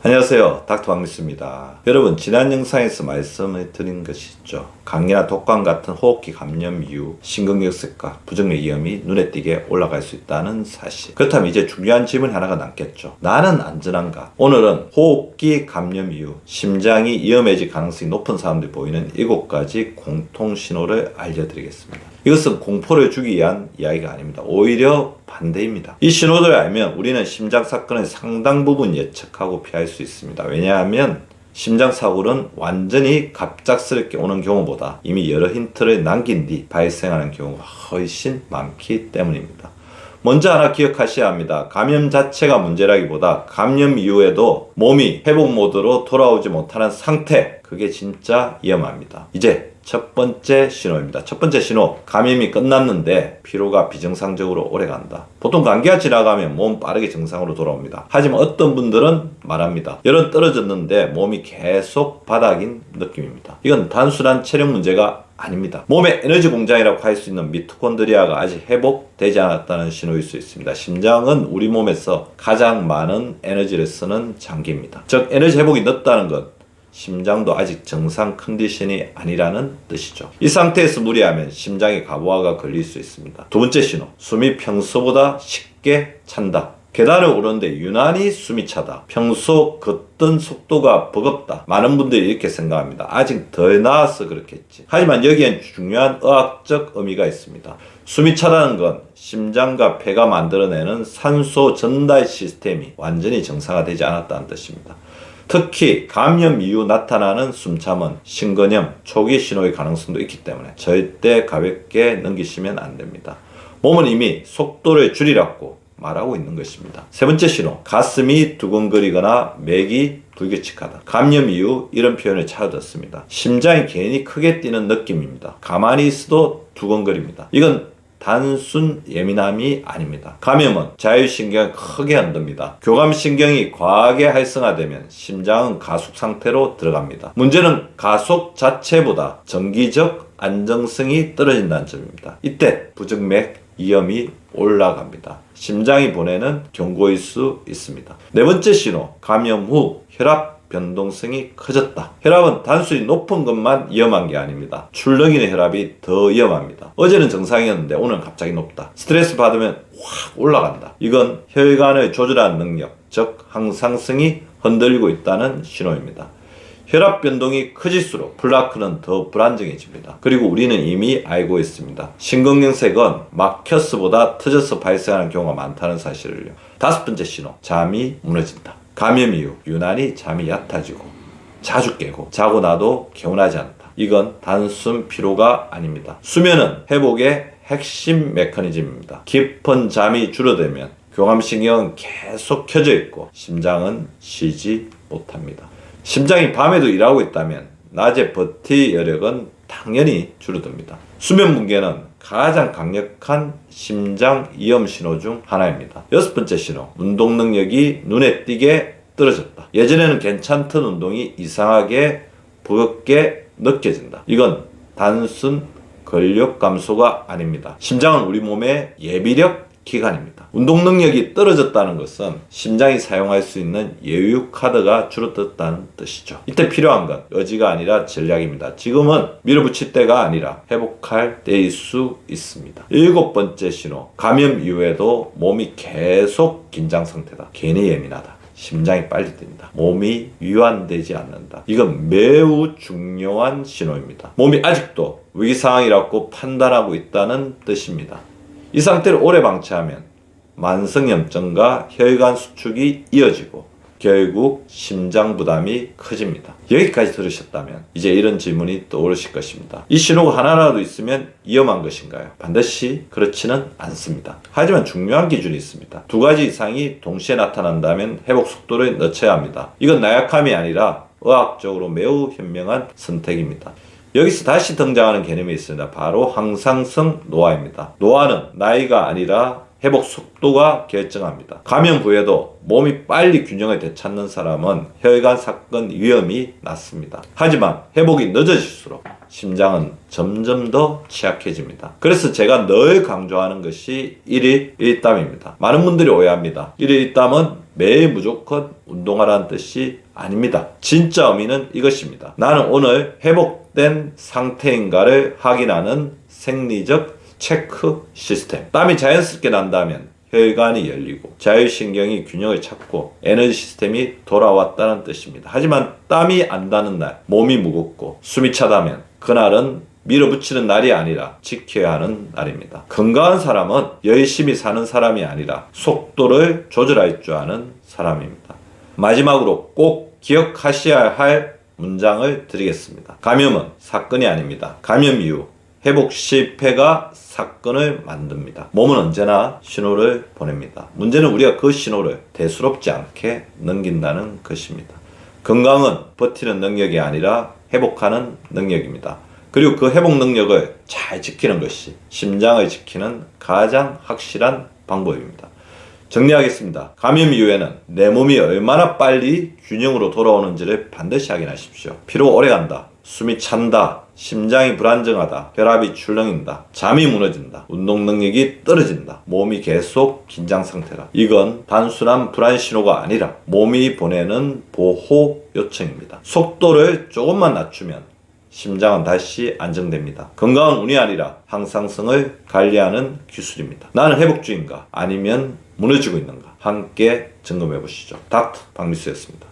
안녕하세요, 닥터 박미수입니다. 여러분, 지난 영상에서 말씀을 드린 것이 있죠. 감기나 독감 같은 호흡기 감염 이후 심근경색과 부정맥 위험이 눈에 띄게 올라갈 수 있다는 사실. 그렇다면 이제 중요한 질문이 하나가 남겠죠. 나는 안전한가? 오늘은 호흡기 감염 이후 심장이 위험해질 가능성이 높은 사람들이 보이는 7가지 공통 신호를 알려드리겠습니다. 이것은 공포를 주기 위한 이야기가 아닙니다. 오히려 반대입니다. 이 신호들을 알면 우리는 심장 사건의 상당 부분 예측하고 피할 수 있습니다. 왜냐하면 심장사고는 완전히 갑작스럽게 오는 경우보다 이미 여러 힌트를 남긴 뒤 발생하는 경우가 훨씬 많기 때문입니다. 먼저 하나 기억하셔야 합니다. 감염 자체가 문제라기보다 감염 이후에도 몸이 회복 모드로 돌아오지 못하는 상태, 그게 진짜 위험합니다. 이제 첫 번째 신호입니다. 첫 번째 신호, 감염이 끝났는데 피로가 비정상적으로 오래간다. 보통 감기가 지나가면 몸 빠르게 정상으로 돌아옵니다. 하지만 어떤 분들은 말합니다. 열은 떨어졌는데 몸이 계속 바닥인 느낌입니다. 이건 단순한 체력 문제가 아닙니다. 몸의 에너지 공장이라고 할 수 있는 미토콘드리아가 아직 회복되지 않았다는 신호일 수 있습니다. 심장은 우리 몸에서 가장 많은 에너지를 쓰는 장기입니다. 즉 에너지 회복이 늦다는 것, 심장도 아직 정상 컨디션이 아니라는 뜻이죠. 이 상태에서 무리하면 심장에 과부하가 걸릴 수 있습니다. 두 번째 신호, 숨이 평소보다 쉽게 찬다. 계단을 오르는데 유난히 숨이 차다. 평소 걷던 속도가 버겁다. 많은 분들이 이렇게 생각합니다. 아직 덜 나아서 그렇겠지. 하지만 여기엔 중요한 의학적 의미가 있습니다. 숨이 차다는 건 심장과 폐가 만들어내는 산소 전달 시스템이 완전히 정상화되지 않았다는 뜻입니다. 특히 감염 이후 나타나는 숨참은 심근염 초기 신호의 가능성도 있기 때문에 절대 가볍게 넘기시면 안 됩니다. 몸은 이미 속도를 줄이라고 말하고 있는 것입니다. 세 번째 신호, 가슴이 두근거리거나 맥이 불규칙하다. 감염 이후 이런 표현을 자주 듣습니다. 심장이 괜히 크게 뛰는 느낌입니다. 가만히 있어도 두근거립니다. 이건 단순 예민함이 아닙니다. 감염은 자율신경을 크게 흔듭니다. 교감신경이 과하게 활성화되면 심장은 가속 상태로 들어갑니다. 문제는 가속 자체보다 정기적 안정성이 떨어진다는 점입니다. 이때 부정맥 위험이 올라갑니다. 심장이 보내는 경고일 수 있습니다. 네 번째 신호, 감염 후 혈압 변동성이 커졌다. 혈압은 단순히 높은 것만 위험한 게 아닙니다. 출렁이는 혈압이 더 위험합니다. 어제는 정상이었는데 오늘은 갑자기 높다. 스트레스 받으면 확 올라간다. 이건 혈관을 조절하는 능력, 즉 항상성이 흔들리고 있다는 신호입니다. 혈압 변동이 커질수록 플라크는 더 불안정해집니다. 그리고 우리는 이미 알고 있습니다. 심근경색은 막혀서보다 터져서 발생하는 경우가 많다는 사실을요. 다섯 번째 신호, 잠이 무너진다. 감염 이후 유난히 잠이 얕아지고 자주 깨고 자고 나도 개운하지 않다. 이건 단순 피로가 아닙니다. 수면은 회복의 핵심 메커니즘입니다. 깊은 잠이 줄어들면 교감신경은 계속 켜져 있고 심장은 쉬지 못합니다. 심장이 밤에도 일하고 있다면 낮에 버틸 여력은 당연히 줄어듭니다. 수면 붕괴는 가장 강력한 심장 위험 신호 중 하나입니다. 여섯 번째 신호, 운동 능력이 눈에 띄게 떨어졌다. 예전에는 괜찮던 운동이 이상하게 버겁게 느껴진다. 이건 단순 근력 감소가 아닙니다. 심장은 우리 몸의 예비력 기관입니다. 운동 능력이 떨어졌다는 것은 심장이 사용할 수 있는 여유 카드가 줄어들었다는 뜻이죠. 이때 필요한 건 의지가 아니라 전략입니다. 지금은 밀어붙일 때가 아니라 회복할 때일 수 있습니다. 일곱 번째 신호, 감염 이후에도 몸이 계속 긴장 상태다. 괜히 예민하다. 심장이 빨리 뛴다. 몸이 위완되지 않는다. 이건 매우 중요한 신호입니다. 몸이 아직도 위기 상황이라고 판단하고 있다는 뜻입니다. 이 상태를 오래 방치하면 만성염증과 혈관 수축이 이어지고 결국 심장 부담이 커집니다. 여기까지 들으셨다면 이제 이런 질문이 떠오르실 것입니다. 이 신호가 하나라도 있으면 위험한 것인가요? 반드시 그렇지는 않습니다. 하지만 중요한 기준이 있습니다. 2가지 이상이 동시에 나타난다면 회복 속도를 늦춰야 합니다. 이건 나약함이 아니라 의학적으로 매우 현명한 선택입니다. 여기서 다시 등장하는 개념이 있습니다. 바로 항상성 노화입니다. 노화는 나이가 아니라 회복 속도가 결정합니다. 감염 후에도 몸이 빨리 균형을 되찾는 사람은 혈관 사건 위험이 낮습니다. 하지만 회복이 늦어질수록 심장은 점점 더 취약해집니다. 그래서 제가 늘 강조하는 것이 1일 1담입니다. 많은 분들이 오해합니다. 1일 1담은 매일 무조건 운동하라는 뜻이 아닙니다. 진짜 의미는 이것입니다. 나는 오늘 회복된 상태인가를 확인하는 생리적 체크 시스템. 땀이 자연스럽게 난다면 혈관이 열리고 자율신경이 균형을 찾고 에너지 시스템이 돌아왔다는 뜻입니다. 하지만 땀이 안 나는 날, 몸이 무겁고 숨이 차다면 그날은 밀어붙이는 날이 아니라 지켜야 하는 날입니다. 건강한 사람은 열심히 사는 사람이 아니라 속도를 조절할 줄 아는 사람입니다. 마지막으로 꼭 기억하셔야 할 문장을 드리겠습니다. 감염은 사건이 아닙니다. 감염 이후 회복 실패가 사건을 만듭니다. 몸은 언제나 신호를 보냅니다. 문제는 우리가 그 신호를 대수롭지 않게 넘긴다는 것입니다. 건강은 버티는 능력이 아니라 회복하는 능력입니다. 그리고 그 회복 능력을 잘 지키는 것이 심장을 지키는 가장 확실한 방법입니다. 정리하겠습니다. 감염 이후에는 내 몸이 얼마나 빨리 균형으로 돌아오는지를 반드시 확인하십시오. 피로가 오래간다, 숨이 찬다, 심장이 불안정하다, 혈압이 출렁인다, 잠이 무너진다, 운동 능력이 떨어진다, 몸이 계속 긴장 상태다. 이건 단순한 불안 신호가 아니라 몸이 보내는 보호 요청입니다. 속도를 조금만 낮추면 심장은 다시 안정됩니다. 건강은 운이 아니라 항상성을 관리하는 기술입니다. 나는 회복주의인가? 아니면 무너지고 있는가? 함께 점검해 보시죠. 닥터 박미수였습니다.